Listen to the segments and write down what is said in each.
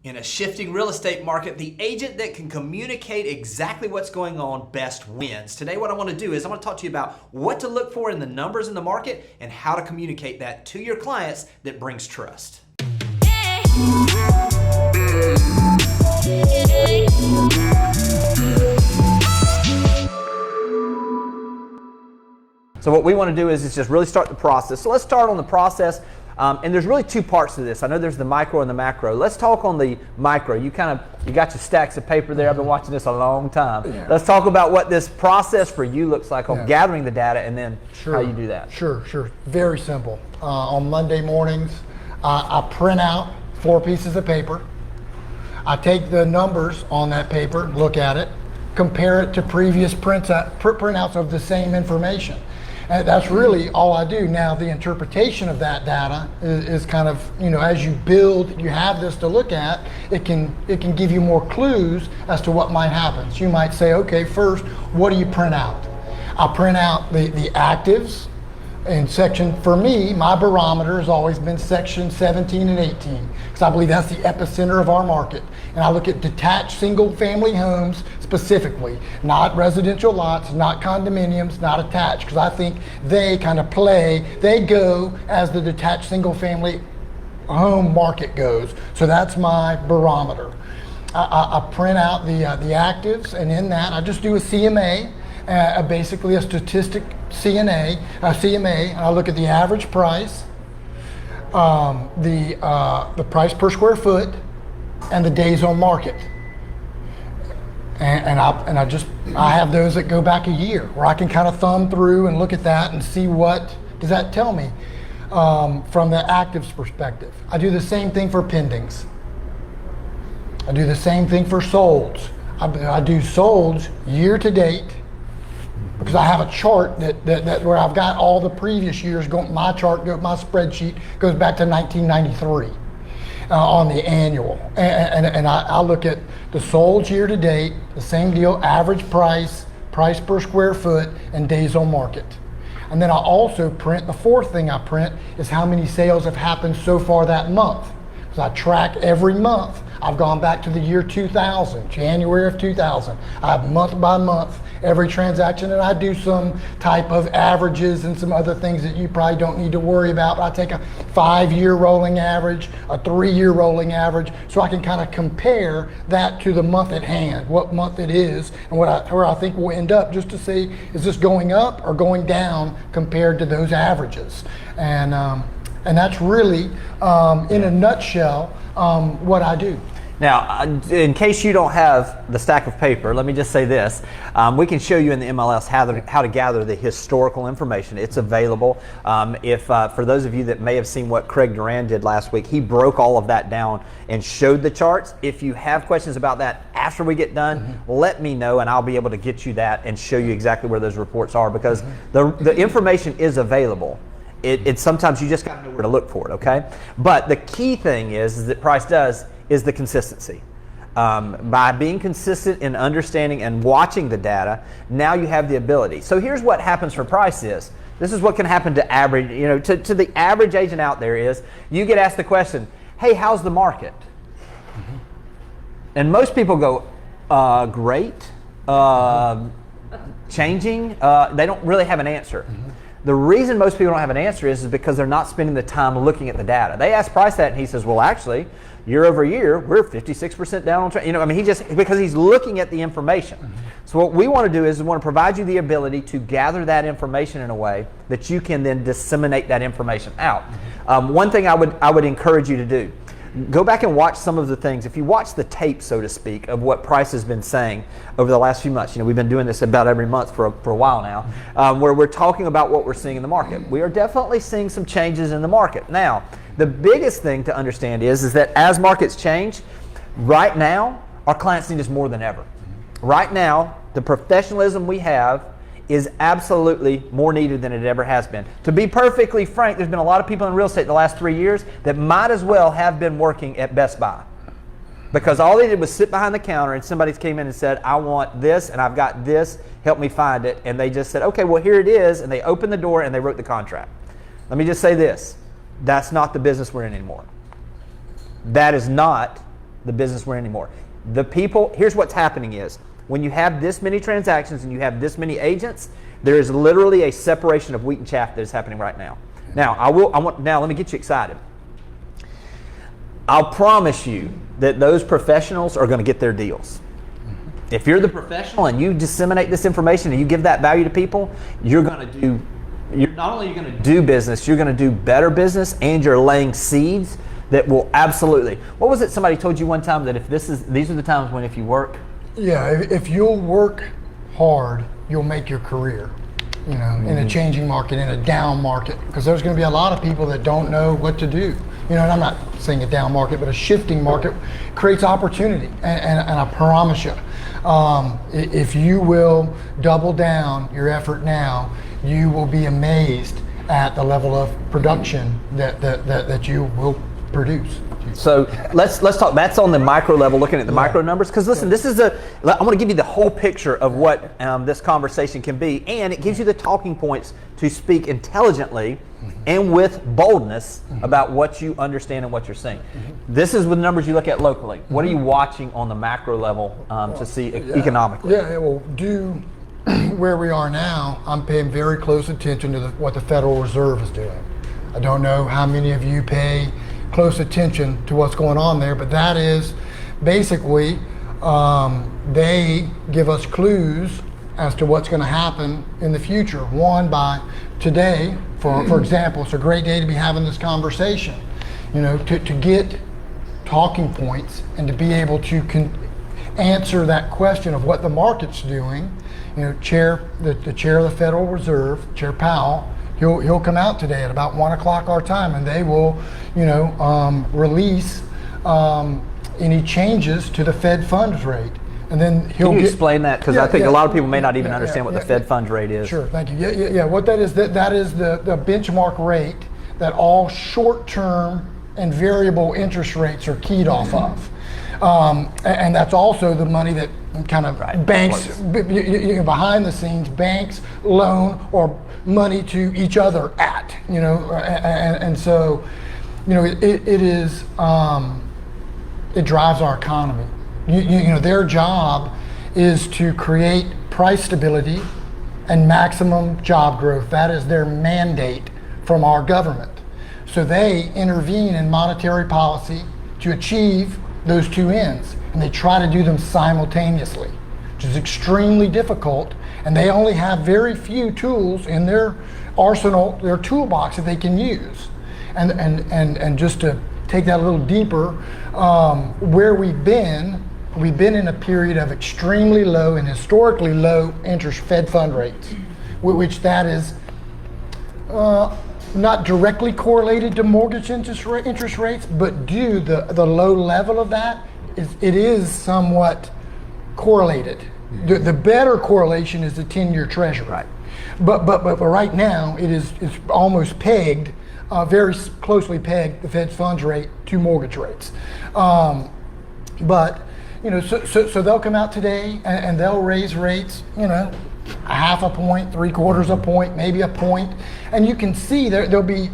In a shifting real estate market, the agent that can communicate exactly what's going on best wins. Today, what I want to do is I want to talk to you about what to look for in the numbers in the market and how to communicate that to your clients that brings trust. So what we want to do is just really start the process. So let's start on the process. And there's really two parts to this. I know there's the micro and the macro. Let's talk on the micro. You got your stacks of paper there. I've been watching this a long time. Yeah. Let's talk about what this process for you looks like on gathering the data and then how you do that. Sure. Very simple. On Monday mornings, I print out 4 pieces of paper. I take the numbers on that paper, look at it, compare it to previous printouts of the same information. And that's really all I do. Now, the interpretation of that data is kind of, as you build, you have this to look at, it can give you more clues as to what might happen. So you might say, okay, first, what do you print out? I'll print out the actives. In section, for me, my barometer has always been section 17 and 18, because I believe that's the epicenter of our market. And I look at detached single-family homes specifically, not residential lots, not condominiums, not attached, because I think they kind of they go as the detached single-family home market goes. So that's my barometer. I print out the actives, and in that I just do a CMA. Basically a statistic CMA, and I look at the average price, the price per square foot, and the days on market. And I have those that go back a year, where I can kind of thumb through and look at that and see what does that tell me from the actives perspective. I do the same thing for pendings. I do the same thing for solds. I do solds year to date, because I have a chart that where I've got all the previous years. My spreadsheet goes back to 1993 on the annual, and I look at the solds year to date, the same deal, average price per square foot, and days on market. And then I also print, the fourth thing I print is how many sales have happened so far that month. Because I track every month. I've gone back to the year 2000, January of 2000. I have month by month every transaction, and I do some type of averages and some other things that you probably don't need to worry about. But I take a 5-year rolling average, a 3-year rolling average, so I can kind of compare that to the month at hand, what month it is, and where I think we'll end up, just to see, is this going up or going down compared to those averages? And that's really, in a nutshell, what I do. Now, in case you don't have the stack of paper, let me just say this. We can show you in the MLS how to gather the historical information. It's available. For those of you that may have seen what Craig Duran did last week, he broke all of that down and showed the charts. If you have questions about that after we get done, let me know, and I'll be able to get you that and show you exactly where those reports are, because the information is available. It's sometimes you just got to know where to look for it, okay? But the key thing is that Price does is the consistency. By being consistent in understanding and watching the data, now you have the ability. So here's what happens for Price is, this is what can happen to average, to the average agent out there is, you get asked the question, hey, how's the market? And most people go, great, changing, they don't really have an answer. The reason most people don't have an answer is because they're not spending the time looking at the data. They ask Price that, and he says, well, actually, year over year, we're 56% down on track. Because he's looking at the information. So what we want to do is we want to provide you the ability to gather that information in a way that you can then disseminate that information out. One thing I would encourage you to do, go back and watch some of the things. If you watch the tape, so to speak, of what Price has been saying over the last few months, we've been doing this about every month for a while now, where we're talking about what we're seeing in the market. We are definitely seeing some changes in the market. Now, the biggest thing to understand is that as markets change, right now, our clients need us more than ever. Right now, the professionalism we have is absolutely more needed than it ever has been. To be perfectly frank, there's been a lot of people in real estate the last 3 years that might as well have been working at Best Buy, because all they did was sit behind the counter and somebody came in and said, I want this and I've got this, help me find it. And they just said, okay, well, here it is. And they opened the door and they wrote the contract. Let me just say this, that's not the business we're in anymore. That is not the business we're in anymore. The people, here's what's happening is, when you have this many transactions and you have this many agents, there is literally a separation of wheat and chaff that is happening right now. Now, now let me get you excited. I'll promise you that those professionals are going to get their deals. If you're the professional and you disseminate this information and you give that value to people, you're not only going to do business, you're going to do better business, and you're laying seeds that will absolutely. What was it somebody told you one time, that these are the times when if you work? Yeah, if you'll work hard, you'll make your career. In a changing market, in a down market, because there's going to be a lot of people that don't know what to do. And I'm not saying a down market, but a shifting market creates opportunity. And I promise you, if you will double down your effort now, you will be amazed at the level of production that you will produce. So let's talk. That's on the micro level, looking at the micro numbers. Because listen, I want to give you the whole picture of what this conversation can be, and it gives you the talking points to speak intelligently and with boldness about what you understand and what you're seeing. This is with numbers you look at locally. What are you watching on the macro level to see economically? Yeah, well, where we are now, I'm paying very close attention to what the Federal Reserve is doing. I don't know how many of you pay close attention to what's going on there, but that is basically they give us clues as to what's going to happen in the future. One, by today, for example, it's a great day to be having this conversation. To get talking points and to be able to answer that question of what the market's doing. The chair of the Federal Reserve, Chair Powell, he'll come out today at about 1 o'clock our time, and they will, release any changes to the Fed funds rate, and then Can you explain that? Because I think a lot of people may not even understand what the Fed funds rate is. Sure, thank you. Yeah. What that is the benchmark rate that all short-term and variable interest rates are keyed off of, and that's also the money that kind of banks behind the scenes, banks loan or money to each other at, and so, it drives our economy. Their job is to create price stability and maximum job growth. That is their mandate from our government. So they intervene in monetary policy to achieve those two ends, and they try to do them simultaneously, which is extremely difficult, and they only have very few tools in their arsenal, their toolbox that they can use. And just to take that a little deeper, where we've been in a period of extremely low and historically low interest Fed fund rates, which that is not directly correlated to mortgage interest rates, but due the low level of that, it is somewhat correlated. The better correlation is the 10-year Treasury. Right. But right now it's almost pegged, very closely pegged, the Fed funds rate to mortgage rates. But so they'll come out today and they'll raise rates, a half a point, 3/4 a point, maybe a point, and you can see there'll be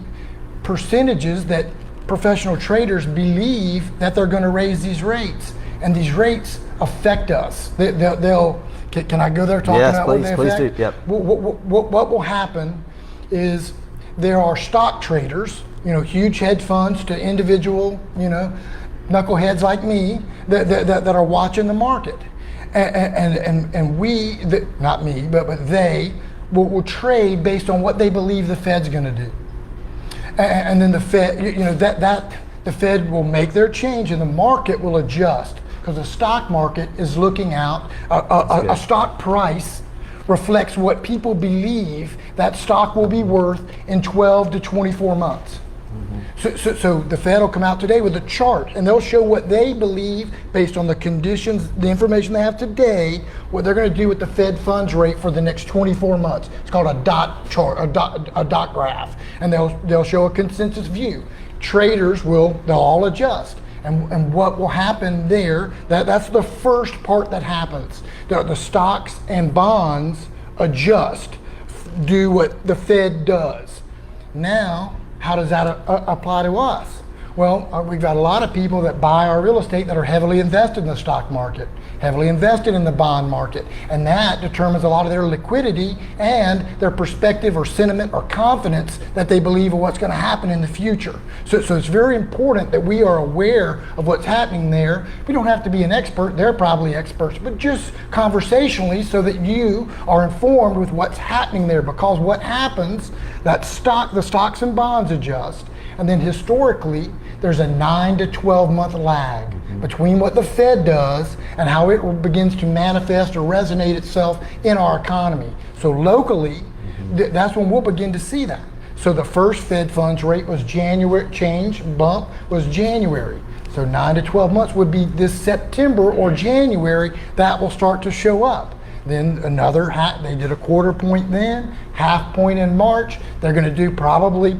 percentages that professional traders believe that they're going to raise these rates, and these rates affect us. They'll can I go there talking about what they affect? Yes, please do. Yep. What will happen is there are stock traders, huge hedge funds to individual, knuckleheads like me that are watching the market. And we, not me, but they will trade based on what they believe the Fed's going to do. And then the Fed, the Fed will make their change and the market will adjust, because the stock market is looking out. A stock price reflects what people believe that stock will be worth in 12 to 24 months. So the Fed will come out today with a chart, and they'll show what they believe based on the conditions, the information they have today, what they're going to do with the Fed funds rate for the next 24 months. It's called a dot chart, a dot graph, and they'll show a consensus view. Traders they'll all adjust, and what will happen there? That's the first part that happens. The stocks and bonds adjust, do what the Fed does. Now, how does that apply to us? Well, we've got a lot of people that buy our real estate that are heavily invested in the stock market, heavily invested in the bond market, and that determines a lot of their liquidity and their perspective or sentiment or confidence that they believe of what's going to happen in the future. So it's very important that we are aware of what's happening there. We don't have to be an expert, they're probably experts, but just conversationally so that you are informed with what's happening there, because what happens, the stocks and bonds adjust, and then historically there's a 9 to 12 month lag between what the Fed does and how it begins to manifest or resonate itself in our economy. So locally, that's when we'll begin to see that. So the first Fed funds rate was January, bump was January. So 9 to 12 months would be this September or January that will start to show up. Then another, they did a quarter point then, half point in March. They're going to do probably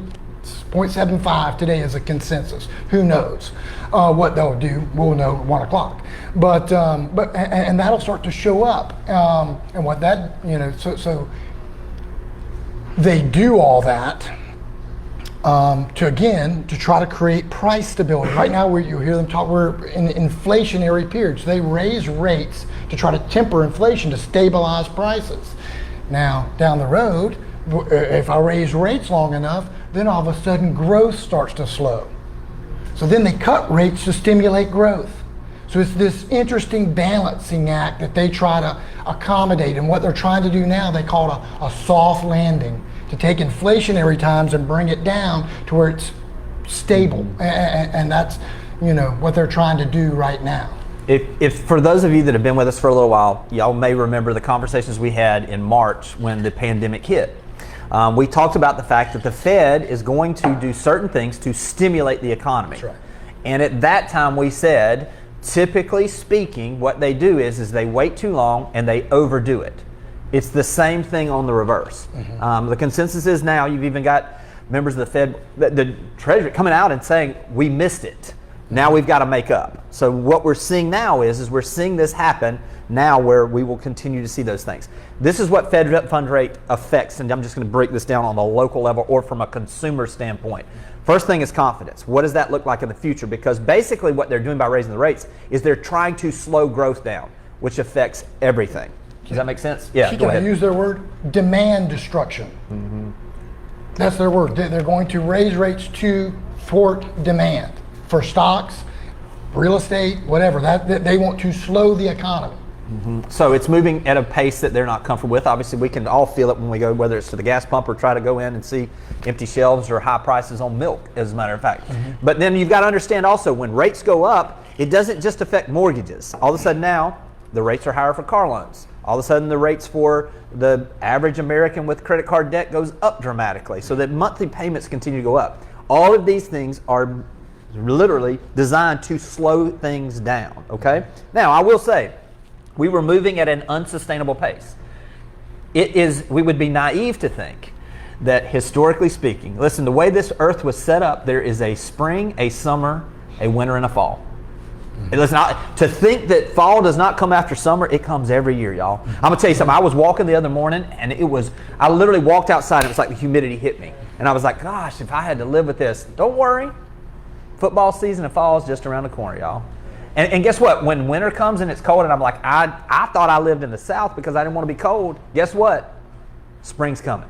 0.75 today as a consensus. Who knows what they'll do? We'll know at 1 o'clock. But that'll start to show up. And what that, so they do all that to try to create price stability. Right now, you hear them talk, we're in inflationary periods. They raise rates to try to temper inflation, to stabilize prices. Now, down the road, if I raise rates long enough, then all of a sudden growth starts to slow. So then they cut rates to stimulate growth. So it's this interesting balancing act that they try to accommodate. And what they're trying to do now, they call it a soft landing, to take inflationary times and bring it down to where it's stable. And that's what they're trying to do right now. If for those of you that have been with us for a little while, y'all may remember the conversations we had in March when the pandemic hit. We talked about the fact that the Fed is going to do certain things to stimulate the economy. That's right. And at that time we said, typically speaking, what they do is they wait too long and they overdo it. It's the same thing on the reverse. The consensus is now you've even got members of the Fed, the Treasury coming out and saying, we missed it. Now we've got to make up. So what we're seeing now is we're seeing this happen now where we will continue to see those things. This is what Fed fund rate affects, and I'm just going to break this down on a local level or from a consumer standpoint. First thing is confidence. What does that look like in the future? Because basically what they're doing by raising the rates is they're trying to slow growth down, which affects everything. Does that make sense? Yeah, go ahead. Can I use their word? Demand destruction. That's their word. They're going to raise rates to thwart demand for stocks, real estate, whatever. That they want to slow the economy. So it's moving at a pace that they're not comfortable with. Obviously, we can all feel it when we go, whether it's to the gas pump or try to go in and see empty shelves or high prices on milk, as a matter of fact. But then you've got to understand also, when rates go up, it doesn't just affect mortgages. All of a sudden now, the rates are higher for car loans. All of a sudden the rates for the average American with credit card debt goes up dramatically, so that monthly payments continue to go up. All of these things are literally designed to slow things down, okay? Now, I will say, we were moving at an unsustainable pace. We would be naive to think that historically speaking, listen, the way this earth was set up, there is a spring, a summer, a winter, and a fall. Listen, to think that fall does not come after summer, it comes every year, y'all. I'm gonna tell you something. I was walking the other morning, and I literally walked outside, and it was like the humidity hit me. And I was like, gosh, if I had to live with this. Don't worry. Football season and fall is just around the corner, y'all. And guess what? When winter comes and it's cold, and I'm like, I thought I lived in the South because I didn't want to be cold. Guess what? Spring's coming.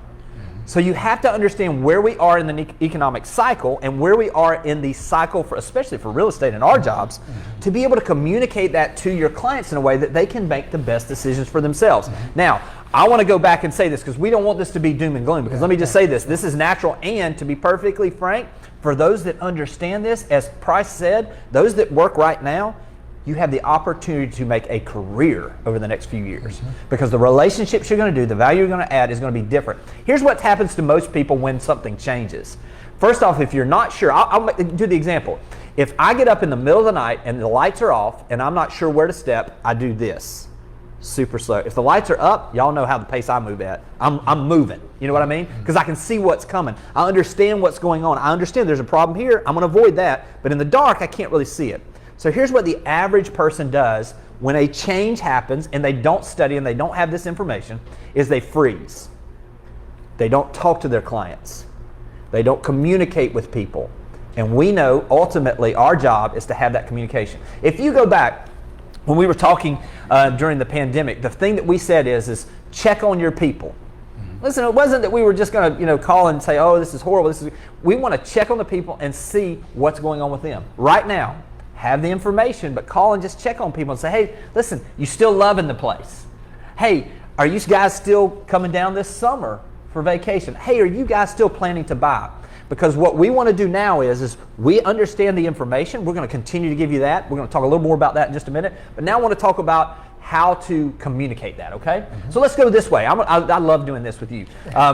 So you have to understand where we are in the economic cycle and where we are in the cycle, especially for real estate and our jobs, to be able to communicate that to your clients in a way that they can make the best decisions for themselves. Now, I want to go back and say this because we don't want this to be doom and gloom, because let me just say this is natural, and to be perfectly frank, for those that understand this, as Price said, those that work right now, you have the opportunity to make a career over the next few years, because the relationships you're going to do, the value you're going to add is going to be different. Here's what happens to most people when something changes. First off, if you're not sure, I'll do the example. If I get up in the middle of the night and the lights are off and I'm not sure where to step, I do this. Super slow. If the lights are up, y'all know how the pace I move at. I'm moving. You know what I mean? Because I can see what's coming. I understand what's going on. I understand there's a problem here. I'm going to avoid that. But in the dark, I can't really see it. So here's what the average person does when a change happens and they don't study and they don't have this information, is they freeze. They don't talk to their clients. They don't communicate with people. And we know ultimately our job is to have that communication. If you go back, when we were talking during the pandemic, the thing that we said is check on your people. Listen, it wasn't that we were just going to call and say, oh, this is horrible. We want to check on the people and see what's going on with them. Right now, have the information, but call and just check on people and say, hey, listen, you still loving the place? Hey, are you guys still coming down this summer for vacation? Hey, are you guys still planning to buy? Because what we want to do now is we understand the information. We're going to continue to give you that. We're going to talk a little more about that in just a minute. But now I want to talk about how to communicate that, okay? Mm-hmm. So let's go this way. I love doing this with you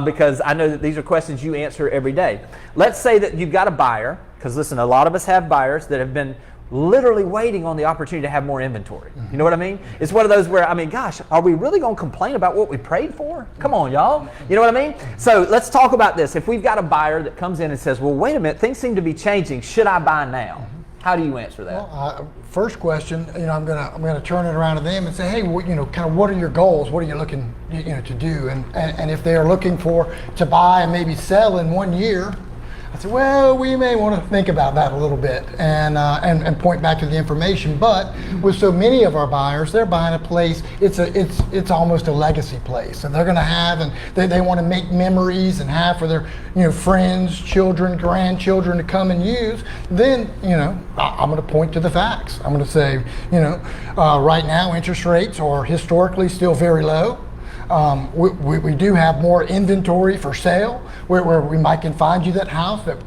because I know that these are questions you answer every day. Let's say that you've got a buyer, because listen, a lot of us have buyers that have been literally waiting on the opportunity to have more inventory. Mm-hmm. You know what I mean? It's one of those where, gosh, are we really going to complain about what we prayed for? Come on, y'all. You know what I mean? So let's talk about this. If we've got a buyer that comes in and says, well, wait a minute, things seem to be changing. Should I buy now? How do you answer that? Well, first question, I'm gonna turn it around to them and say, hey, kind of what are your goals? What are you looking, to do? And if they are looking to buy and maybe sell in 1 year, I said, well, we may want to think about that a little bit and point back to the information. But with so many of our buyers, they're buying a place. It's almost a legacy place, and they're going to have, and they want to make memories and have for their friends, children, grandchildren to come and use. Then I'm going to point to the facts. I'm going to say right now interest rates are historically still very low. We do have more inventory for sale where we might can find you that house that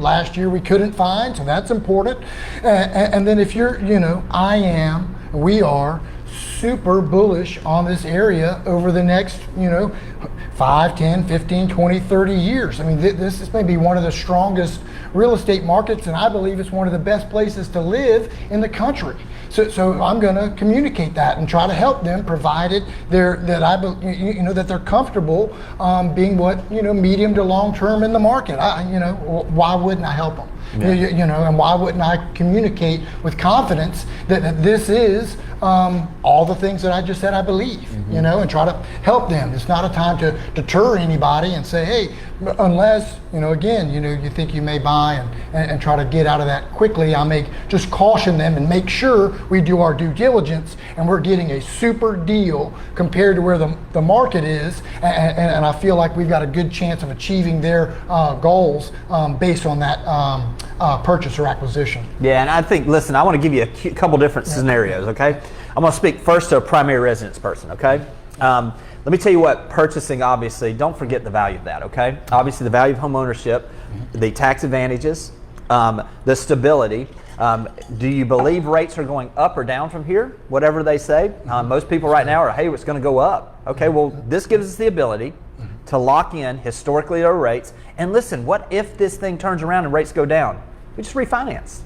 last year we couldn't find, so that's important. And then if we are super bullish on this area over the next 5, 10, 15, 20, 30 years. This is maybe one of the strongest real estate markets, and I believe it's one of the best places to live in the country. So I'm going to communicate that and try to help them, provided that they're comfortable being medium to long term in the market. Why wouldn't I help them? Yeah. And why wouldn't I communicate with confidence that this is all the things that I just said I believe, mm-hmm. And try to help them. It's not a time to deter anybody and say, hey, unless, you think you may buy and try to get out of that quickly, I may just caution them and make sure we do our due diligence and we're getting a super deal compared to where the market is, and I feel like we've got a good chance of achieving their goals based on that purchase or acquisition. Yeah, and I think, listen, I want to give you a couple different scenarios, okay? I'm going to speak first to a primary residence person, okay? Let me tell you what, purchasing, obviously, don't forget the value of that, okay? Obviously, the value of home ownership, the tax advantages, the stability. Do you believe rates are going up or down from here? Whatever they say. Most people right now are, hey, it's going to go up. Okay, well, this gives us the ability to lock in historically low rates. And listen, what if this thing turns around and rates go down? We just refinance.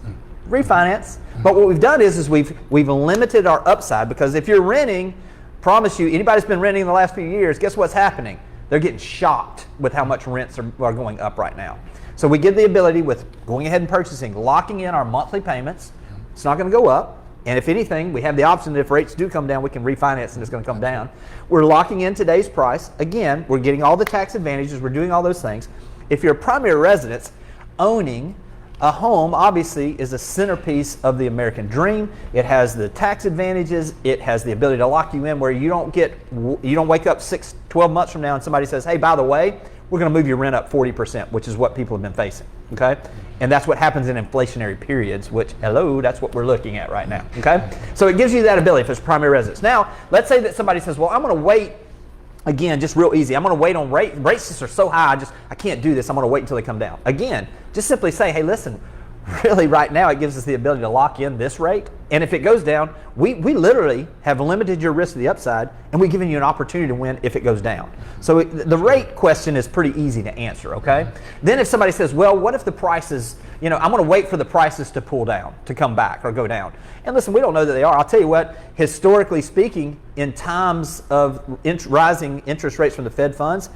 But what we've done is we've limited our upside, because if you're renting, promise you, anybody's been renting in the last few years, guess what's happening? They're getting shocked with how much rents are going up right now. So we give the ability with going ahead and purchasing, locking in our monthly payments. It's not going to go up. And if anything, we have the option that if rates do come down, we can refinance and it's going to come down. We're locking in today's price. Again, we're getting all the tax advantages. We're doing all those things. If you're a primary residence, owning a home obviously is a centerpiece of the American dream. It has the tax advantages. It has the ability to lock you in where you don't wake up 12 months from now and somebody says, hey, by the way, we're going to move your rent up 40%, which is what people have been facing, okay? And that's what happens in inflationary periods, which, that's what we're looking at right now, okay? So it gives you that ability if it's primary residence. Now, let's say that somebody says, well, I'm going to wait. Again, just real easy. I'm going to wait on rates. Rates just are so high, I can't do this. I'm going to wait until they come down. Again, just simply say, hey, listen, really right now it gives us the ability to lock in this rate. And if it goes down, we literally have limited your risk to the upside, and we've given you an opportunity to win if it goes down. So the rate question is pretty easy to answer, okay? Then if somebody says, well, what if the prices, I'm going to wait for the prices to pull down, to come back or go down. And listen, we don't know that they are. I'll tell you what, historically speaking, in times of rising interest rates from the Fed funds,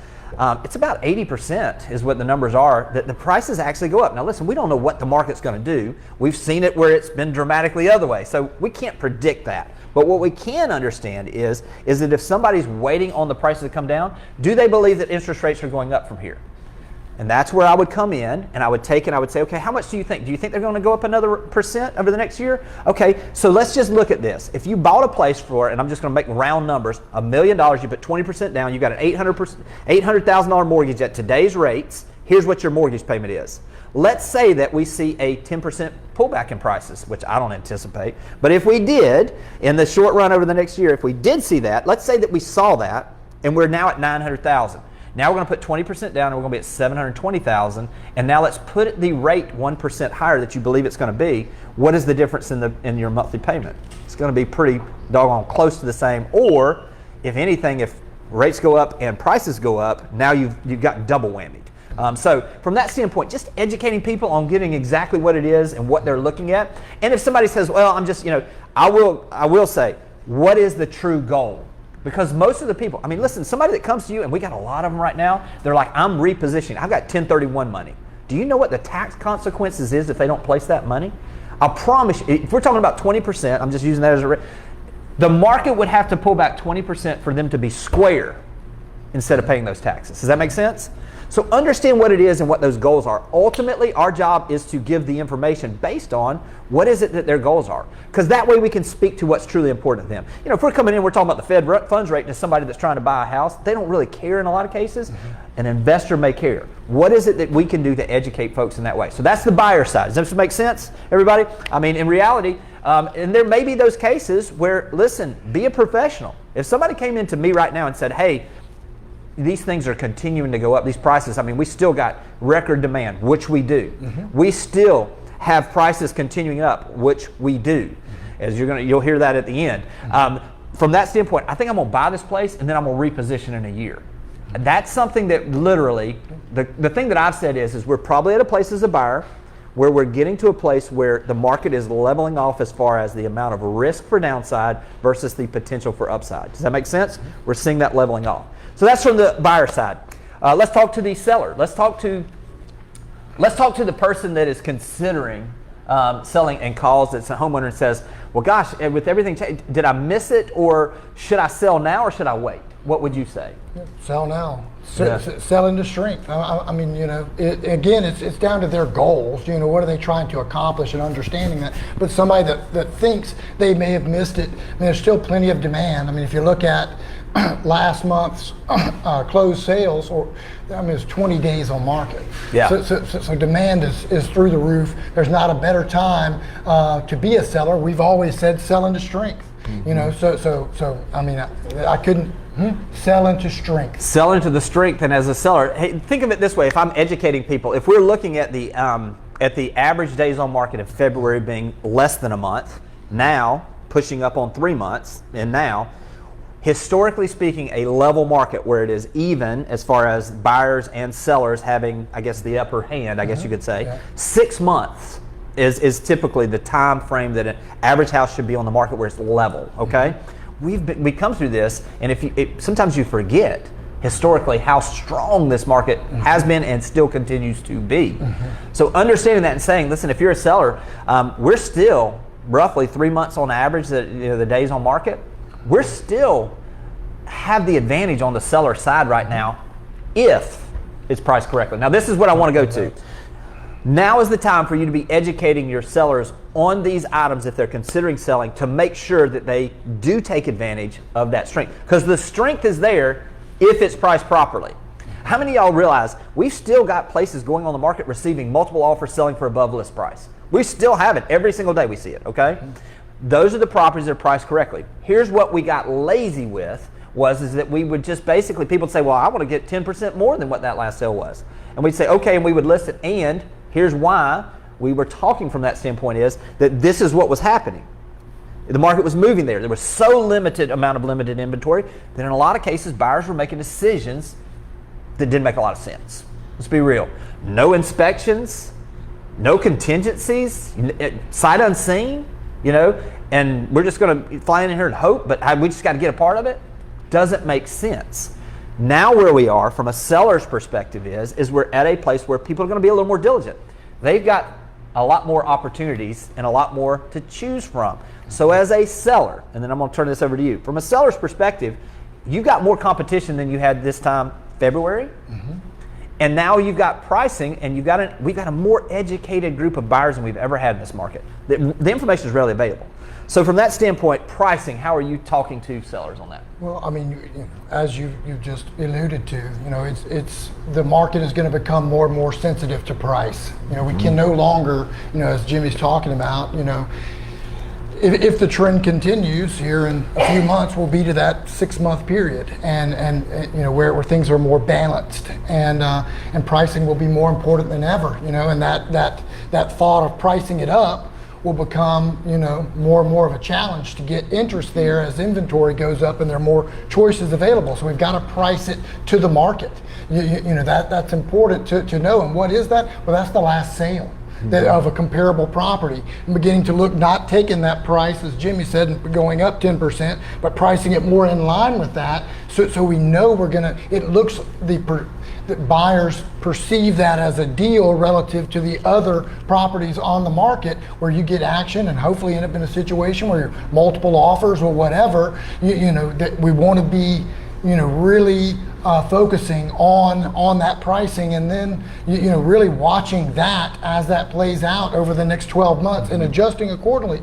it's about 80% is what the numbers are, that the prices actually go up. Now listen, we don't know what the market's going to do. We've seen it where it's been dramatically the other way. So we can't predict that. But what we can understand is that if somebody's waiting on the prices to come down, do they believe that interest rates are going up from here? And that's where I would come in and I would take and I would say, okay, how much do you think? Do you think they're going to go up another percent over the next year? Okay, so let's just look at this. If you bought a place for, and I'm just going to make round numbers, $1 million, you put 20% down, you got an $800,000 mortgage at today's rates. Here's what your mortgage payment is. Let's say that we see a 10% pullback in prices, which I don't anticipate. But if we did, in the short run over the next year, if we did see that, let's say that we saw that, and we're now at $900,000. Now we're going to put 20% down, and we're going to be at $720,000. And now let's put the rate 1% higher that you believe it's going to be. What is the difference in your monthly payment? It's going to be pretty doggone close to the same. Or, if anything, if rates go up and prices go up, now you've got double whammy. So from that standpoint, just educating people on getting exactly what it is and what they're looking at. And if somebody says, well, I'm just, I will say, what is the true goal? Because most of the people, I mean, listen, somebody that comes to you, and we got a lot of them right now, they're like, I'm repositioning. I've got 1031 money. Do you know what the tax consequences is if they don't place that money? I promise you, if we're talking about 20%, I'm just using that as the market would have to pull back 20% for them to be square instead of paying those taxes. Does that make sense? So understand what it is and what those goals are. Ultimately, our job is to give the information based on what is it that their goals are. Because that way we can speak to what's truly important to them. If we're coming in, we're talking about the Fed funds rate to somebody that's trying to buy a house, they don't really care in a lot of cases. An investor may care. What is it that we can do to educate folks in that way? So that's the buyer side. Does this make sense, everybody? I mean, in reality, and there may be those cases where, listen, be a professional. If somebody came into me right now and said, hey, these things are continuing to go up, these prices, I mean, we still got record demand, which we do. We still have prices continuing up, which we do. As you'll hear that at the end. From that standpoint, I think I'm going to buy this place and then I'm going to reposition in a year. That's something that literally, the thing that I've said is we're probably at a place as a buyer where we're getting to a place where the market is leveling off as far as the amount of risk for downside versus the potential for upside. Does that make sense? We're seeing that leveling off. So that's from the buyer side. Let's talk to the seller. Let's talk to the person that is considering selling and calls. It's a homeowner and says, well, gosh, with everything changed, did I miss it, or should I sell now or should I wait? What would you say? Sell now. Sell into strength. I mean, again, it's down to their goals. What are they trying to accomplish and understanding that. But somebody that thinks they may have missed it, I mean, there's still plenty of demand. I mean, if you look at last month's closed sales, it's 20 days on market. Yeah. So demand is through the roof. There's not a better time to be a seller. We've always said sell into strength. So I mean, I couldn't sell into strength. Sell into the strength, and as a seller, hey, think of it this way: if I'm educating people, if we're looking at the average days on market in February being less than a month, now pushing up on 3 months, and now, historically speaking, a level market where it is even as far as buyers and sellers having, I guess, the upper hand, I guess you could say. Yeah. 6 months is typically the time frame that an average house should be on the market where it's level, okay? We come through this, and sometimes you forget historically how strong this market has been and still continues to be. So understanding that and saying, listen, if you're a seller, we're still roughly 3 months on average, the days on market. We're still have the advantage on the seller side right now if it's priced correctly. Now, this is what I want to go to. Now is the time for you to be educating your sellers on these items if they're considering selling, to make sure that they do take advantage of that strength. Because the strength is there if it's priced properly. How many of y'all realize we've still got places going on the market receiving multiple offers selling for above list price? We still have it. Every single day we see it, okay? Those are the properties that are priced correctly. Here's what we got lazy with is that we would just basically, people would say, well, I want to get 10% more than what that last sale was. And we'd say, okay, and we would list it, and here's why we were talking from that standpoint is that this is what was happening. The market was moving there. There was so limited amount of limited inventory that in a lot of cases, buyers were making decisions that didn't make a lot of sense. Let's be real. No inspections, no contingencies, sight unseen, and we're just going to fly in here and hope, but we just got to get a part of it. Doesn't make sense. Now where we are from a seller's perspective is we're at a place where people are going to be a little more diligent. They've got a lot more opportunities and a lot more to choose from. So as a seller, and then I'm going to turn this over to you, from a seller's perspective, you've got more competition than you had this time February. And now you've got pricing, and we've got a more educated group of buyers than we've ever had in this market. The information is readily available. So from that standpoint, pricing, how are you talking to sellers on that? Well, I mean, as you just alluded to, it's the market is going to become more and more sensitive to price. We can no longer, as Jimmy's talking about, if the trend continues here in a few months, we'll be to that 6-month period, and where things are more balanced, and pricing will be more important than ever. And that thought of pricing it up will become more and more of a challenge to get interest there as inventory goes up and there are more choices available. So we've got to price it to the market. That's important to know. And what is that? Well, that's the last sale of a comparable property, and beginning to look, not taking that price, as Jimmy said, and going up 10%, but pricing it more in line with that, so we know it looks, the buyers perceive that as a deal relative to the other properties on the market, where you get action and hopefully end up in a situation where you're multiple offers or whatever. That we want to be really focusing on that pricing, and then really watching that as that plays out over the next 12 months and adjusting accordingly.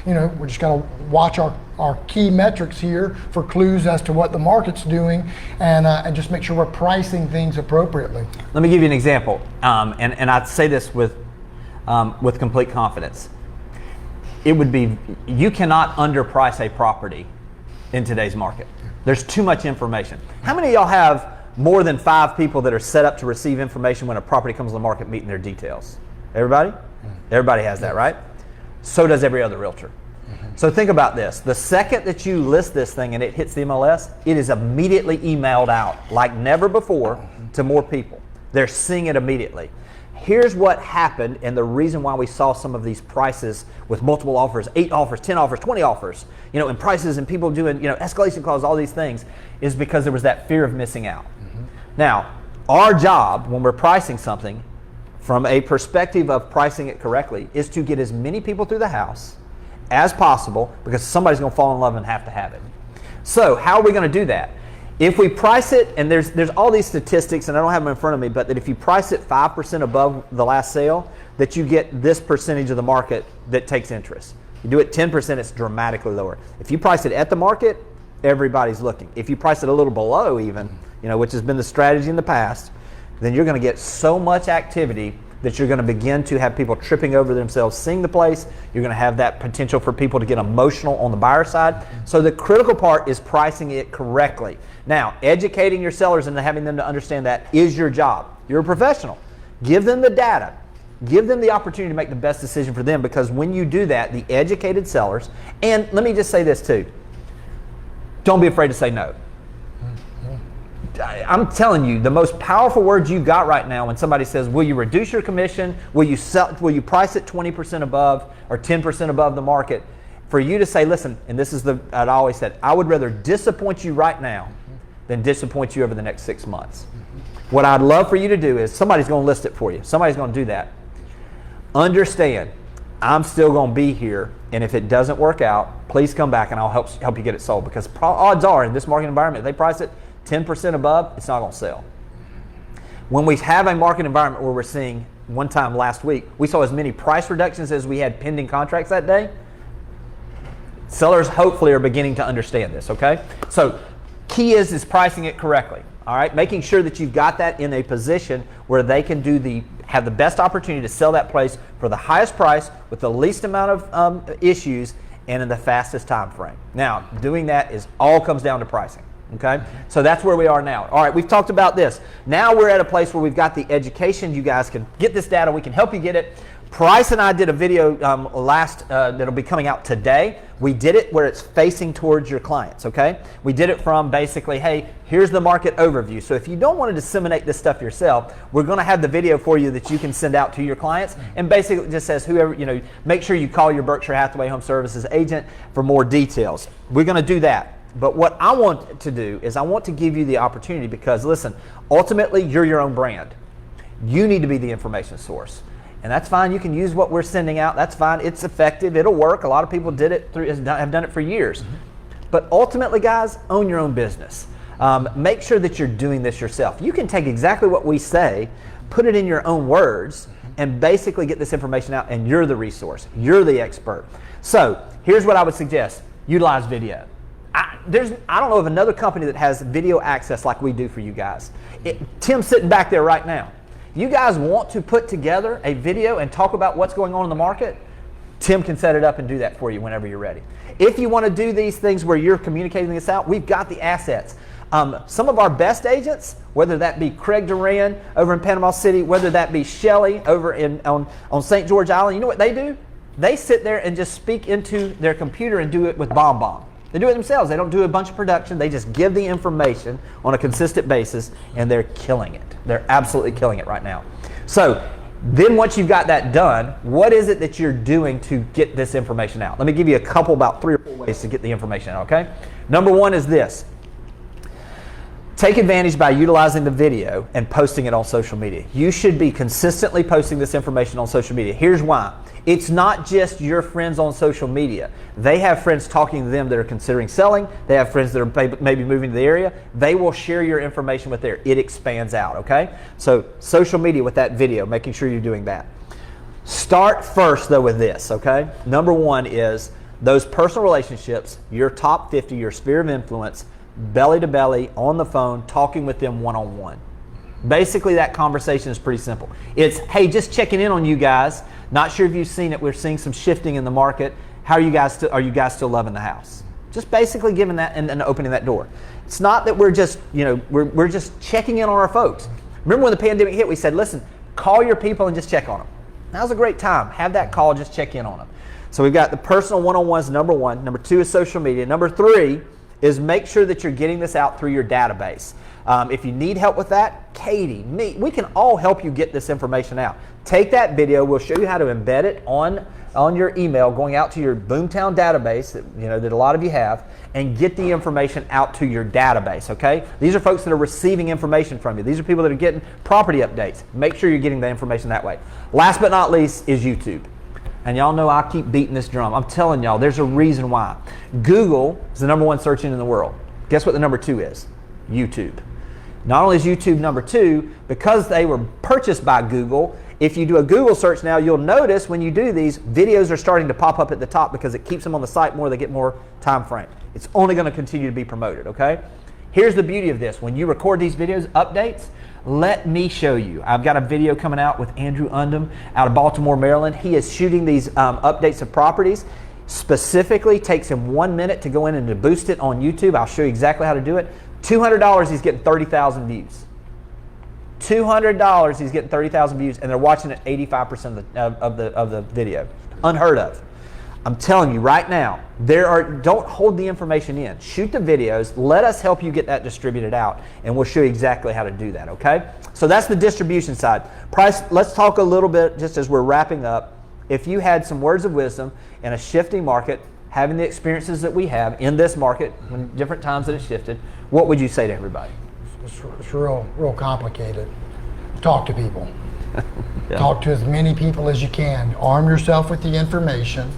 We're just got to watch our key metrics here for clues as to what the market's doing, and just make sure we're pricing things appropriately. Let me give you an example, and I'd say this with complete confidence. You cannot underprice a property in today's market. There's too much information. How many of y'all have more than 5 people that are set up to receive information when a property comes on the market meeting their details? Everybody? Everybody has that, right? So does every other realtor. So think about this. The second that you list this thing and it hits the MLS, it is immediately emailed out like never before to more people. They're seeing it immediately. Here's what happened, and the reason why we saw some of these prices with multiple offers, 8 offers, 10 offers, 20 offers, and prices and people doing, escalation clauses, all these things, is because there was that fear of missing out. Now, our job when we're pricing something, from a perspective of pricing it correctly, is to get as many people through the house as possible, because somebody's going to fall in love and have to have it. So how are we going to do that? If we price it, and there's all these statistics, and I don't have them in front of me, but that if you price it 5% above the last sale, that you get this percentage of the market that takes interest. You do it 10%, it's dramatically lower. If you price it at the market, everybody's looking. If you price it a little below even, which has been the strategy in the past, then you're going to get so much activity that you're going to begin to have people tripping over themselves seeing the place. You're going to have that potential for people to get emotional on the buyer side. So the critical part is pricing it correctly. Now, educating your sellers and having them to understand that is your job. You're a professional. Give them the data. Give them the opportunity to make the best decision for them, because when you do that, the educated sellers, and let me just say this too, don't be afraid to say no. I'm telling you, the most powerful words you got right now when somebody says, will you reduce your commission? Will you price it 20% above or 10% above the market? For you to say, listen, and this is I'd always said, I would rather disappoint you right now than disappoint you over the next 6 months. What I'd love for you to do is, somebody's going to list it for you. Somebody's going to do that. Understand, I'm still going to be here, and if it doesn't work out, please come back and I'll help you get it sold, because odds are in this market environment, if they price it 10% above, it's not going to sell. When we have a market environment where we're seeing, one time last week, we saw as many price reductions as we had pending contracts that day, sellers hopefully are beginning to understand this, okay? So key is pricing it correctly, all right? Making sure that you've got that in a position where they can have the best opportunity to sell that place for the highest price with the least amount of issues and in the fastest time frame. Now, doing that all comes down to pricing. Okay, so that's where we are now. All right, we've talked about this. Now we're at a place where we've got the education. You guys can get this data. We can help you get it. Price and I did a video that'll be coming out today. We did it where it's facing towards your clients, okay? We did it from basically, hey, here's the market overview. So if you don't want to disseminate this stuff yourself, we're going to have the video for you that you can send out to your clients. And basically it just says, make sure you call your Berkshire Hathaway Home Services agent for more details. We're going to do that. But what I want to do is I want to give you the opportunity, because listen, ultimately you're your own brand. You need to be the information source. And that's fine. You can use what we're sending out. That's fine. It's effective. It'll work. A lot of people have done it for years. But ultimately, guys, own your own business. Make sure that you're doing this yourself. You can take exactly what we say, put it in your own words, and basically get this information out, and you're the resource. You're the expert. So here's what I would suggest. Utilize video. I don't know of another company that has video access like we do for you guys. Tim's sitting back there right now. You guys want to put together a video and talk about what's going on in the market? Tim can set it up and do that for you whenever you're ready. If you want to do these things where you're communicating this out, we've got the assets. Some of our best agents, whether that be Craig Duran over in Panama City, whether that be Shelly over on St. George Island, you know what they do? They sit there and just speak into their computer and do it with BombBomb. They do it themselves. They don't do a bunch of production. They just give the information on a consistent basis, and they're killing it. They're absolutely killing it right now. So then once you've got that done, what is it that you're doing to get this information out? Let me give you a couple, about 3 or 4 ways to get the information out, okay? Number one is this. Take advantage by utilizing the video and posting it on social media. You should be consistently posting this information on social media. Here's why. It's not just your friends on social media. They have friends talking to them that are considering selling. They have friends that are maybe moving to the area. They will share your information with theirs. It expands out, okay? So social media with that video, making sure you're doing that. Start first, though, with this, okay? Number one is those personal relationships, your top 50, your sphere of influence, belly to belly, on the phone, talking with them one-on-one. Basically, that conversation is pretty simple. It's, hey, just checking in on you guys. Not sure if you've seen it. We're seeing some shifting in the market. How are you guys still loving the house? Just basically giving that and opening that door. It's not that we're just, we're just checking in on our folks. Remember when the pandemic hit, we said, listen, call your people and just check on them. Now's a great time. Have that call, just check in on them. So we've got the personal one-on-ones, number one. Number two is social media. Number three is make sure that you're getting this out through your database. If you need help with that, Katie, me, we can all help you get this information out. Take that video. We'll show you how to embed it on your email, going out to your Boomtown database that a lot of you have, and get the information out to your database, okay? These are folks that are receiving information from you. These are people that are getting property updates. Make sure you're getting the information that way. Last but not least is YouTube. And y'all know I keep beating this drum. I'm telling y'all, there's a reason why. Google is the number one search engine in the world. Guess what the number two is? YouTube. Not only is YouTube number two, because they were purchased by Google, if you do a Google search now, you'll notice when you do these, videos are starting to pop up at the top because it keeps them on the site more, they get more time frame. It's only going to continue to be promoted, okay? Here's the beauty of this. When you record these videos, updates, let me show you. I've got a video coming out with Andrew Undum out of Baltimore, Maryland. He is shooting these updates of properties. Specifically, takes him 1 minute to go in and to boost it on YouTube. I'll show you exactly how to do it. $200, he's getting 30,000 views. $200, he's getting 30,000 views, and they're watching it 85% of the video. Unheard of. I'm telling you right now, don't hold the information in. Shoot the videos. Let us help you get that distributed out, and we'll show you exactly how to do that, okay? So that's the distribution side. Price, let's talk a little bit, just as we're wrapping up. If you had some words of wisdom in a shifting market, having the experiences that we have in this market, when different times that it shifted, what would you say to everybody? It's real complicated. Talk to people. Yeah. Talk to as many people as you can. Arm yourself with the information,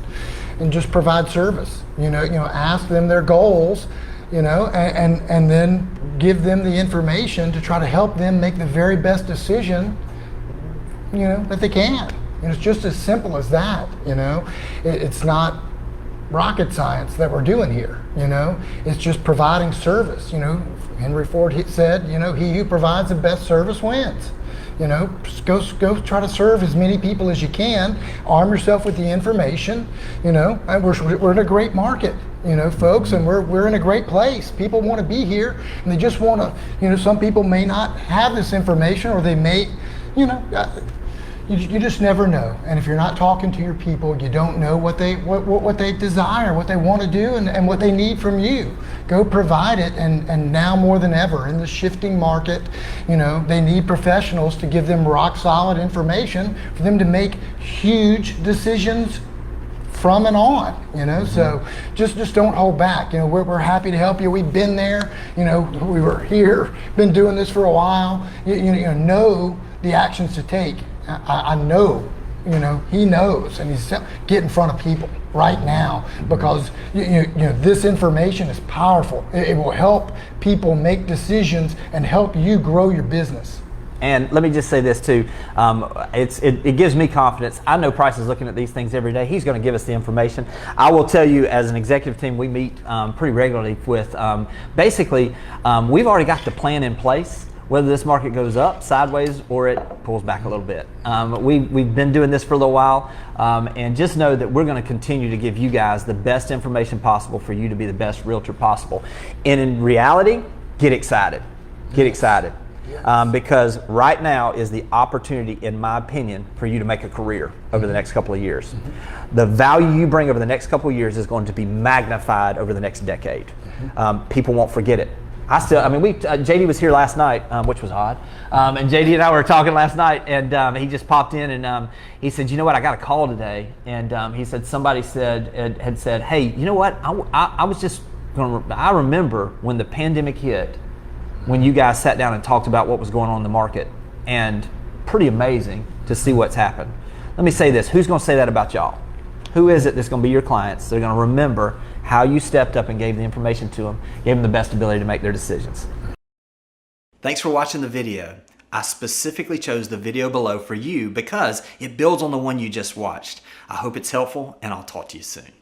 and just provide service. Ask them their goals, and then give them the information to try to help them make the very best decision, that they can. It's just as simple as that. It's not rocket science that we're doing here. It's just providing service. Henry Ford said, he who provides the best service wins. Just go try to serve as many people as you can. Arm yourself with the information. And we're in a great market, folks, and we're in a great place. People want to be here, and they just want to. Some people may not have this information, or they may, You just never know. And if you're not talking to your people, you don't know what they desire, what they want to do, and what they need from you. Go provide it, and now more than ever in the shifting market, they need professionals to give them rock solid information for them to make huge decisions from and on, so just don't hold back. We're happy to help you. We've been there, we were here, been doing this for a while. Know the actions to take. I know, he knows, and he's get in front of people. right now, because you know this information is powerful. It will help people make decisions and help you grow your business. And let me just say this too, it gives me confidence. I know Price is looking at these things every day. He's going to give us the information. I will tell you, as an executive team, we meet pretty regularly with, basically, we've already got the plan in place, whether this market goes up, sideways, or it pulls back a little bit. We've been doing this for a little while, and just know that we're going to continue to give you guys the best information possible for you to be the best realtor possible. And in reality, get excited. Get excited. Because right now is the opportunity, in my opinion, for you to make a career over the next couple of years. The value you bring over the next couple of years is going to be magnified over the next decade. People won't forget it. JD was here last night, which was odd. And JD and I were talking last night, and he just popped in, and he said, "You know what? I got a call today," and he said somebody had said, "Hey, you know what? I remember when the pandemic hit, when you guys sat down and talked about what was going on in the market, and pretty amazing to see what's happened." Let me say this, who's going to say that about y'all? Who is it that's going to be your clients? They're going to remember how you stepped up and gave the information to them, gave them the best ability to make their decisions. Thanks for watching the video. I specifically chose the video below for you because it builds on the one you just watched. I hope it's helpful, and I'll talk to you soon.